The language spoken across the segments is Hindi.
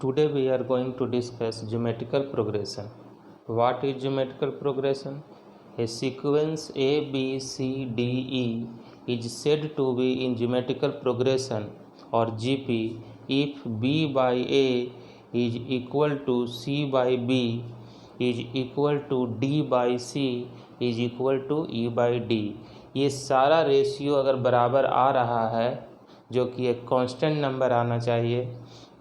Today we are going to discuss geometrical progression. What is geometrical progression? A sequence A, B, C, D, E is said to be in geometrical progression or GP if B by A is equal to C by B is equal to D by C is equal to E by D. ये सारा रेशियो अगर बराबर आ रहा है, जो कि एक कांस्टेंट नंबर आना चाहिए,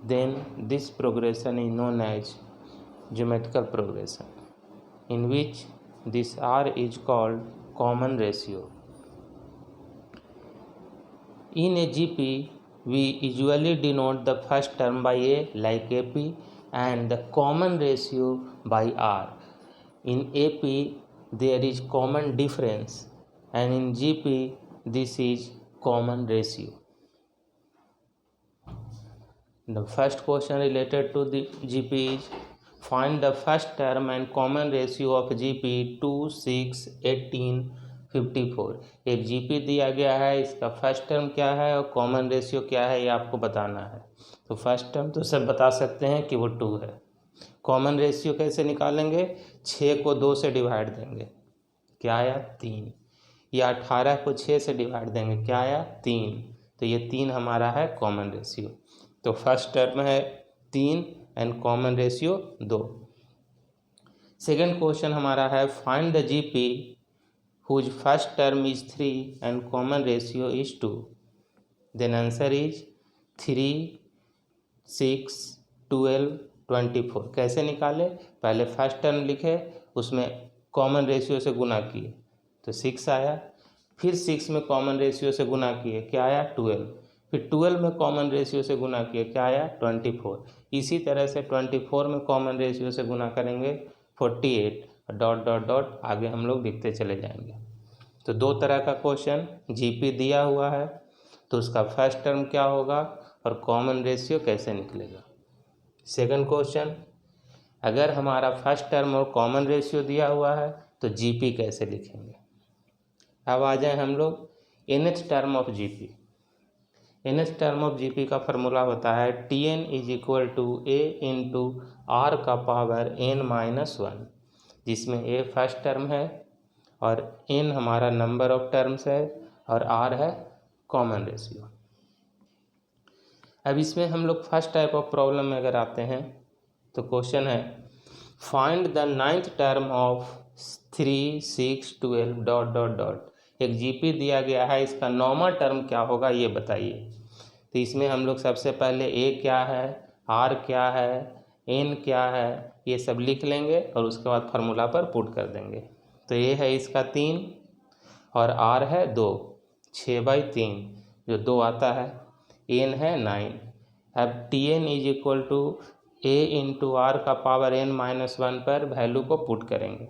then this progression is known as geometrical progression, in which this R is called common ratio. In a GP, we usually denote the first term by A like AP and the common ratio by R. In AP, there is common difference, and in GP, this is common ratio. The first question related to the GP is find the first term and common ratio of GP 2, 6, 18, 54. एक GP दिया गया है, इसका फर्स्ट टर्म क्या है और कॉमन रेशियो क्या है, ये आपको बताना है. तो फर्स्ट टर्म तो सब बता सकते हैं कि वो 2 है. कॉमन रेशियो कैसे निकालेंगे? 6 को 2 से डिवाइड देंगे, क्या आया? 3. या 18 को 6 से डिवाइड देंगे, क्या आया? 3. तो ये 3 हमारा है कॉमन रेशियो. तो फर्स्ट टर्म है 3 and common ratio 2. Second question हमारा है find the GP whose first term is 3 and common ratio is 2. Then answer is 3, 6, 12, 24. कैसे निकाले? पहले फर्स्ट टर्म लिखे, उसमें कॉमन रेशियो से गुना किए तो 6 आया. फिर 6 में कॉमन रेशियो से गुना किए, क्या आया? 12. फिर 12 में कॉमन रेशियो से गुना किए, क्या आया? 24. इसी तरह से 24 में कॉमन रेशियो से गुना करेंगे 48, डॉट डॉट डॉट आगे हम लोग लिखते चले जाएंगे. तो 2 तरह का क्वेश्चन जीपी दिया हुआ है, तो उसका फर्स्ट टर्म क्या होगा और कॉमन रेशियो कैसे निकलेगा. सेकंड क्वेश्चन, अगर हमारा फर्स्ट टर्म और कॉमन रेशियो दिया हुआ है तो जीपी कैसे लिखेंगे. अब आ जाए हम लोग nth term of GP. nth term of GP का फॉर्मूला होता है Tn is equal to A into R का पावर n-1, जिसमें A फर्स्ट टर्म है और n हमारा नंबर ऑफ टर्म्स है और R है कॉमन रेशियो. अब इसमें हम लोग फर्स्ट टाइप ऑफ प्रॉब्लम में अगर आते हैं तो क्वेश्चन है find the 9th term of 3, 6, 12 dot dot dot. एक जीपी दिया गया है, इसका नॉर्मल टर्म क्या होगा ये बताइए. तो इसमें हम लोग सबसे पहले ए क्या है, आर क्या है, एन क्या है, ये सब लिख लेंगे और उसके बाद फार्मूला पर पुट कर देंगे. तो ए है इसका 3 और आर है 2, 6/3 जो 2 आता है, एन है 9. अब T N is equal to A into R का पावर n-1 पर वैल्यू को पुट करेंगे.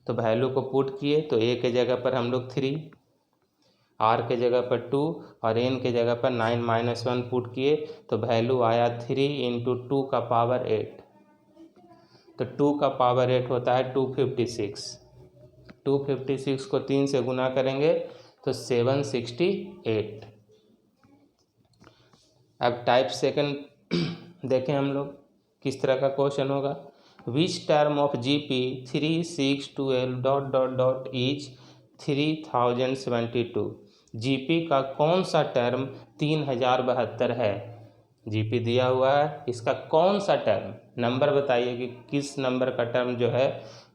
तो वैल्यू को पुट किए तो ए के जगह पर हम लोग 3, आर के जगह पर 2 और एन के जगह पर 9-1 पुट किए तो वैल्यू आया 3 इंटू 2 का पावर 8. तो 2 का पावर 8 होता है 256. 256 को 3 से गुना करेंगे तो 768. अब टाइप सेकंड देखें हम लोग किस तरह का क्वेश्चन होगा. Which term of GP 3, 6, 12 dot dot dot is 3072. GP का कौन सा टर्म 3072 है. जीपी दिया हुआ है, इसका कौन सा टर्म, नंबर बताइए कि किस नंबर का टर्म जो है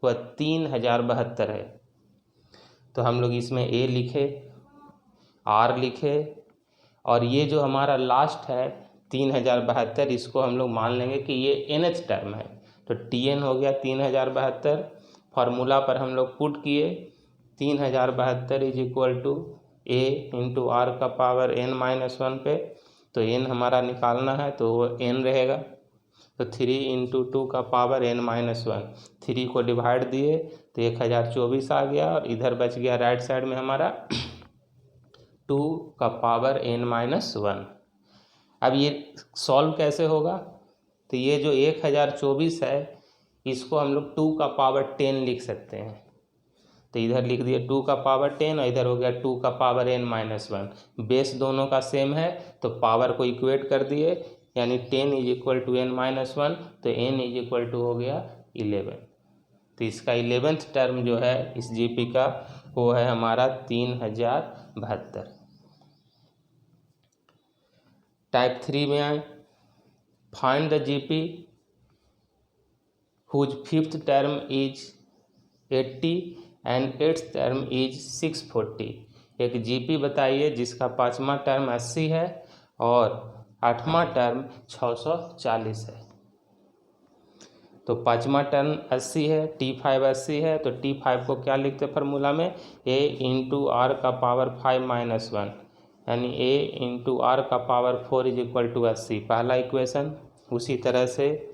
वह 3072 है. तो हम लोग इसमें ए लिखे, आर लिखे और ये जो हमारा लास्ट है 3072, इसको हम लोग मान लेंगे कि ये nth टर्म है. तो Tn हो गया 3072. फार्मूला पर हम लोग पुट किए 3072 is equal to A into R का पावर n-1 पे. तो n हमारा निकालना है तो वो n रहेगा. तो 3 इंटू 2 का पावर n-1, 3 को डिवाइड दिए तो 1024 आ गया और इधर बच गया राइट साइड में हमारा 2 का पावर n-1. अब ये सॉल्व कैसे होगा. तो ये जो 1024 है इसको हम लोग 2 का पावर 10 लिख सकते हैं. तो इधर लिख दिए 2 का पावर 10 और इधर हो गया 2 का पावर n-1. बेस दोनों का सेम है तो पावर को इक्वेट कर दिए. यानी 10 इज इक्वल टू n-1, तो n इज इक्वल टू हो गया 11। तो इसका 11th टर्म जो है इस जीपी का वो है हमारा 3072। टाइप 3 में आए, find the GP whose 5th term is 80 and 8th term is 640। एक जीपी बताइए जिसका 5वां टर्म 80 है और 8वां टर्म 640 है। तो 5वां टर्म 80 है, T5 80 है, तो T5 को क्या लिखते हैं फार्मूला में, a इंटू आर का पावर 5-1, यानी a इंटू आर का पावर 4 इज इक्वल टू 80, पहला इक्वेशन। उसी तरह से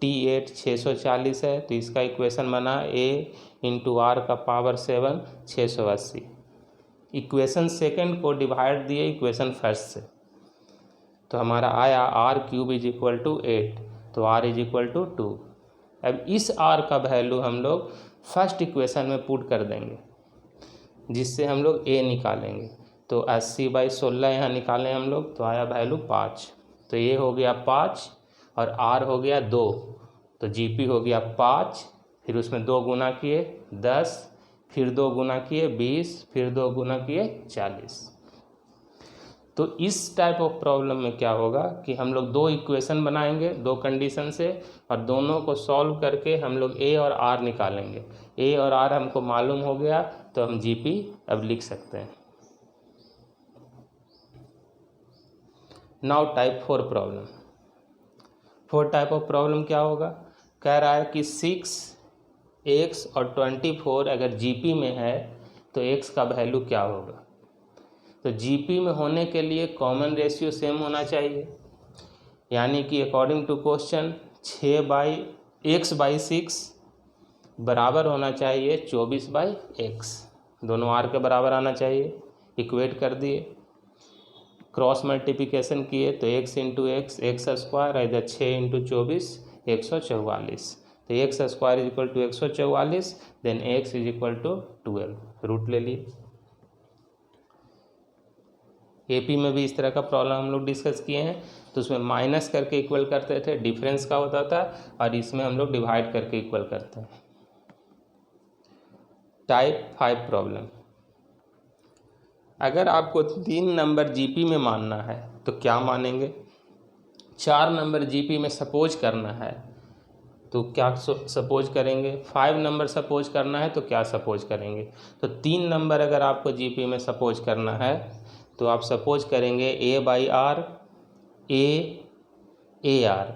T8 640 है, तो इसका इक्वेशन बना a इंटू आर का पावर 7 680। इक्वेशन सेकंड को डिवाइड दिए इक्वेशन फर्स्ट से, तो हमारा आया r³ इज इक्वल टू 8, तो r इज इक्वल टू 2। अब इस r का वैल्यू हम लोग फर्स्ट इक्वेशन में पुट कर देंगे, जिससे हम लोग a निकालेंगे। तो 80/16 यहाँ निकालें हम लोग, तो आया वैल्यू 5, तो ये हो गया 5 और r हो गया 2, तो जीपी हो गया 5, फिर उसमें 2 गुना किए 10, फिर 2 गुना किए 20, फिर 2 गुना किए 40। तो इस टाइप ऑफ प्रॉब्लम में क्या होगा कि हम लोग 2 इक्वेशन बनाएंगे 2 कंडीशन से, और दोनों को सॉल्व करके हम लोग a और r निकालेंगे। a और r हमको मालूम हो गया तो हम जीपी अब लिख सकते हैं। Now type 4 problem. 4 type of problem क्या होगा, कह रहा है कि 6x और 24 अगर जीपी में है तो x का वैल्यू क्या होगा। तो जीपी में होने के लिए कॉमन रेशियो सेम होना चाहिए, यानी कि अकॉर्डिंग टू क्वेश्चन 6x/6 बराबर होना चाहिए 24/x, दोनों r के बराबर आना चाहिए। इक्वेट कर दिए, क्रॉस मल्टीप्लिकेशन किए तो x into X X square, इधर 6 इंटू 24 144, तो X square is equal to 144, then x is equal to 12, root ले लिए। एपी में भी इस तरह का प्रॉब्लम हम लोग डिस्कस किए हैं, तो उसमें माइनस करके इक्वल करते थे, डिफरेंस का होता था, और इसमें हम लोग डिवाइड करके इक्वल करते हैं। टाइप 5 प्रॉब्लम, अगर आपको 3 नंबर जीपी में मानना है तो क्या मानेंगे, 4 नंबर जीपी में सपोज करना है तो क्या सपोज करेंगे, 5 नंबर सपोज करना है तो क्या सपोज करेंगे। तो 3 नंबर अगर आपको जीपी में सपोज करना है तो आप सपोज करेंगे a/r a/r।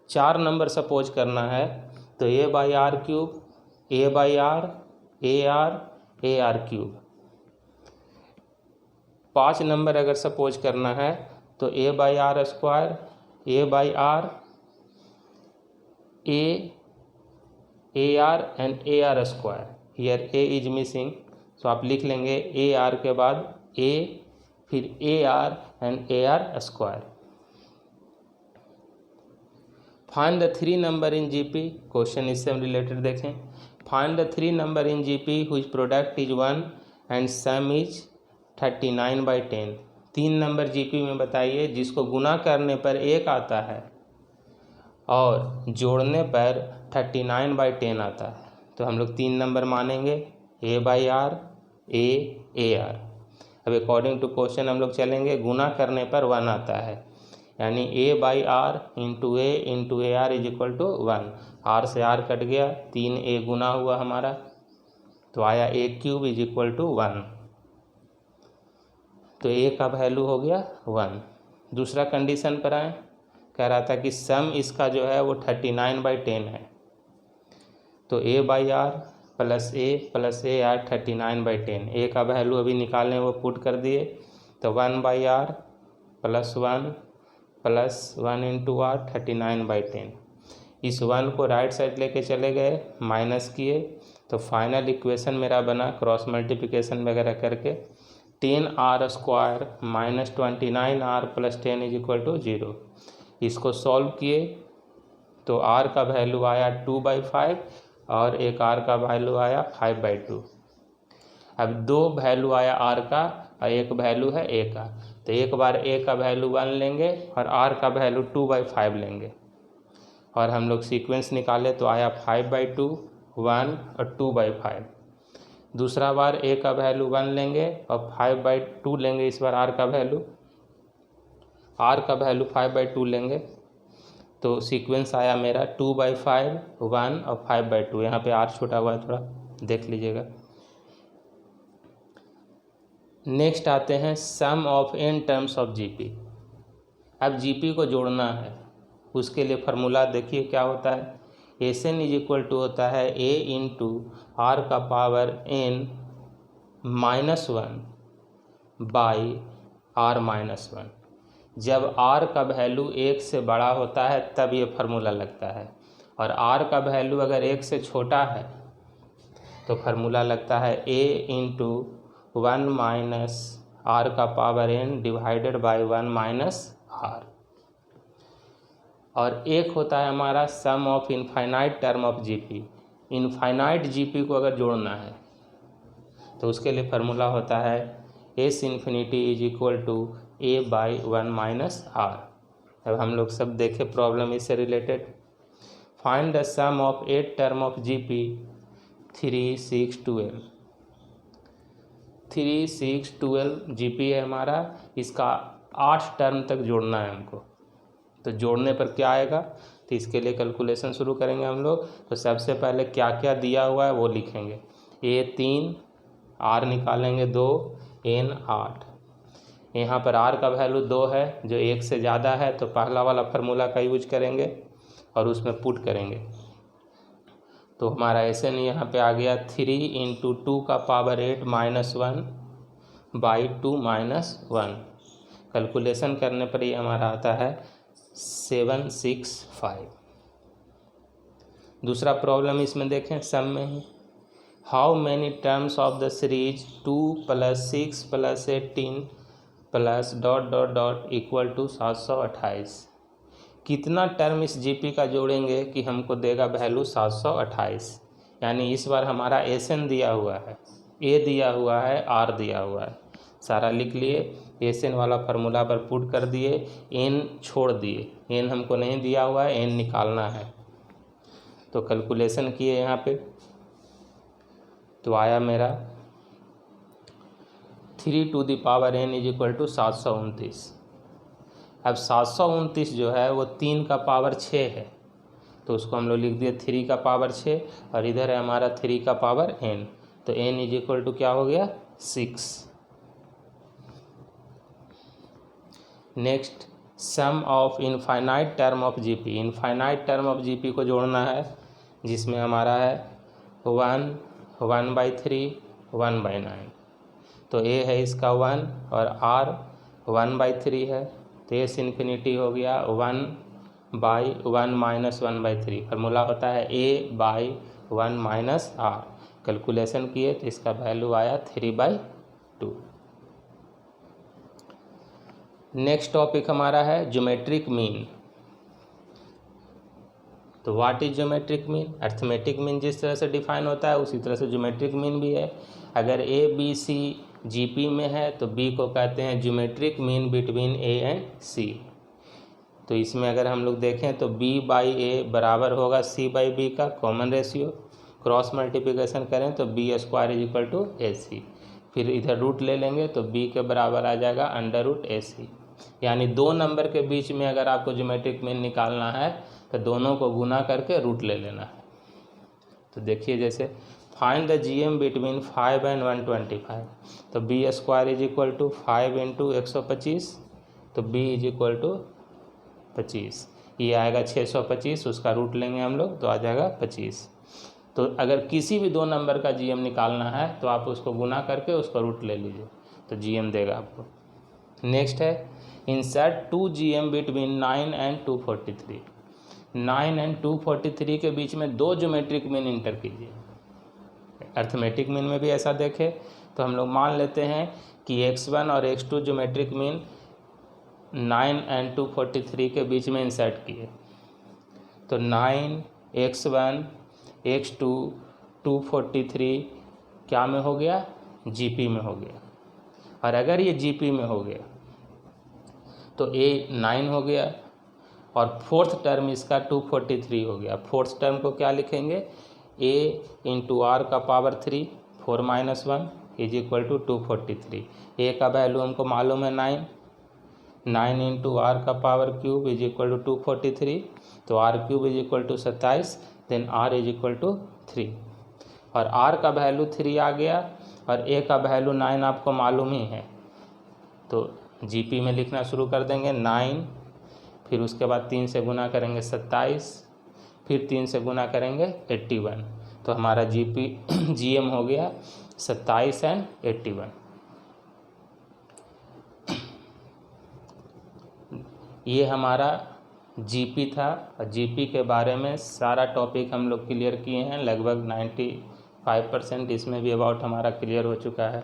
4 नंबर सपोज करना है तो a/r³ a/r ar ar³। 5 number अगर सपोज करना है तो a/r² a/r a ar and ar²। Here a is missing, तो आप लिख लेंगे ar के बाद a, फिर ar and ar²। Find the 3 number in GP, question इससे हम रिलेटेड देखें। Find the 3 number in GP whose product is 1 and sum is 39/10। 3 number GP में बताइए जिसको गुना करने पर 1 आता है और जोड़ने पर 39/10 आता है। तो हम लोग 3 नंबर मानेंगे a/r ar। अब अकॉर्डिंग टू क्वेश्चन हम लोग चलेंगे, गुना करने पर 1 आता है, यानी a/r into a into ar is equal to 1। r से r कट गया, 3a गुना हुआ हमारा, तो आया a³ इज इक्वल टू 1, तो a का वैल्यू हो गया 1। दूसरा कंडीशन पर आए, कह रहा था कि सम इसका जो है वो 39/10 है, तो a/r plus a ar 39/10। a का वैल्यू अभी निकालने वो पुट कर दिए, तो 1/r प्लस 1 इंटू r 39/10। इस 1 को राइट साइड लेके चले गए, माइनस किए, तो फाइनल इक्वेशन मेरा बना क्रॉस मल्टीप्लिकेशन वगैरह करके 10r² minus 29r plus 10 is equal to 0। इसको सॉल्व किए तो r का वैल्यू आया 2/5 और एक r का वैल्यू आया 5/2। अब 2 वैल्यू आया r का और एक वैल्यू है a का, तो एक बार a का वैल्यू 1 लेंगे और r का वैल्यू 2/5 लेंगे और हम लोग सीक्वेंस निकाले तो आया 5/2, 1 और 2/5। दूसरा बार a का वैल्यू 1 लेंगे और 5/2 लेंगे, इस बार r का वैल्यू 5/2 लेंगे तो सीक्वेंस आया मेरा 2/5, 1 और 5/2। यहाँ पे r छोटा हुआ है, थोड़ा देख लीजिएगा। नेक्स्ट आते हैं sum of n terms of GP. अब जीपी को जोड़ना है, उसके लिए फार्मूला देखिए क्या होता है। एस एन = होता है a इंटू आर का पावर n -1 बाई r-1। जब r का वैल्यू 1 से बड़ा होता है तब ये फार्मूला लगता है, और r का वैल्यू अगर 1 से छोटा है तो फार्मूला लगता है a इंटू 1 माइनस r का power n divided by 1 minus r। और एक होता है हमारा sum of infinite term of GP. Infinite GP को अगर जोड़ना है तो उसके लिए फार्मूला होता है s infinity = a/1 minus r। अब हम लोग सब देखें प्रॉब्लम इससे related. Find the sum of 8 term of GP 3, 6, 12। 3, 6, 12 GP है हमारा, इसका 8 टर्म तक जोड़ना है हमको। तो जोड़ने पर क्या आएगा, तो इसके लिए कैलकुलेशन शुरू करेंगे हम लोग। तो सबसे पहले क्या क्या दिया हुआ है वो लिखेंगे। a 3, r निकालेंगे 2, n 8। यहाँ पर r का वैल्यू 2 है जो 1 से ज़्यादा है, तो पहला वाला फार्मूला का यूज करेंगे और उसमें पुट करेंगे। तो हमारा एस एन यहाँ पे आ गया 3 इंटू 2 का पावर 8 -1 बाई 2 -1। कैलकुलेशन करने पर ये हमारा आता है 765। दूसरा प्रॉब्लम इसमें देखें सम में ही। How many terms of the series 2 + 6 + 18 plus ... = 728। कितना टर्म इस जीपी का जोड़ेंगे कि हमको देगा वैल्यू 728। यानी इस बार हमारा एस एन दिया हुआ है, ए दिया हुआ है, आर दिया हुआ है, सारा लिख लिए। एस एन वाला फार्मूला पर पुट कर दिए, एन छोड़ दिए, एन हमको नहीं दिया हुआ है, एन निकालना है। तो कैलकुलेशन किए यहाँ पे तो आया मेरा 3 टू द पावर n = 729। अब 729 जो है वो 3 का पावर 6 है, तो उसको हम लोग लिख दिए 3 का पावर 6 और इधर है हमारा 3 का पावर n, तो n = क्या हो गया 6। Next sum of infinite term of GP. Infinite term of GP को जोड़ना है, जिसमें हमारा है 1, 1/3, 1/9। तो a है इसका 1 और r 1/3 है, तो एस इन्फिनिटी हो गया 1/1 माइनस 1/3। फार्मूला होता है a/1 माइनस r। कैलकुलेशन किए तो इसका वैल्यू आया 3/2। नेक्स्ट टॉपिक हमारा है ज्योमेट्रिक मीन। तो what is geometric mean. Arithmetic mean जिस तरह से डिफाइन होता है उसी तरह से ज्योमेट्रिक मीन भी है। अगर ए बी सी जीपी में है तो बी को कहते हैं geometric mean between A and C. तो इसमें अगर हम लोग देखें तो b/a बराबर होगा c/b का कॉमन रेशियो। क्रॉस मल्टीप्लिकेशन करें तो b² = ac। फिर इधर रूट ले लेंगे तो b के बराबर आ जाएगा √ac। यानी दो नंबर के बीच में अगर आपको ज्योमेट्रिक मीन निकालना है तो दोनों को गुना करके रूट ले लेना है। तो देखिए जैसे find the GM between 5 and 125। तो b² = 5 × 125, तो b = 25। ये आएगा 625, उसका रूट लेंगे हम लोग तो आ जाएगा 25। तो अगर किसी भी दो नंबर का जीएम निकालना है तो आप उसको गुना करके उसका रूट ले लीजिए तो जीएम देगा आपको। नेक्स्ट है insert 2 GM between 9 and 243। 9 and 243 के बीच में दो ज्योमेट्रिक मीन इंटर कीजिए। अर्थमेटिक मीन में भी ऐसा देखें तो हम लोग मान लेते हैं कि x1 और x2 ज्योमेट्रिक मीन 9 एंड 243 के बीच में इंसर्ट किए। तो 9 x1 x2 243 क्या में हो गया, जीपी में हो गया। और अगर ये जीपी में हो गया तो ए 9 हो गया और फोर्थ टर्म इसका 243 हो गया। फोर्थ टर्म को क्या लिखेंगे, a इंटू आर का power 3 4 - 1 is equal to 243। A का वैल्यू हमको मालूम है 9 इंटू आर का power cube is equal to 243, तो R cube is equal to 27, then R is equal to 3 और आर का वैल्यू 3 आ गया और ए का वैल्यू 9 आपको मालूम ही है। तो जीपी में लिखना शुरू कर देंगे 9, फिर उसके बाद 3 से गुना करेंगे 27, फिर 3 से गुना करेंगे 81, तो हमारा जीएम हो गया 27 एंड 81। ये हमारा जीपी था। जीपी के बारे में सारा टॉपिक हम लोग क्लियर किए हैं, लगभग 95% इसमें भी अबाउट हमारा क्लियर हो चुका है।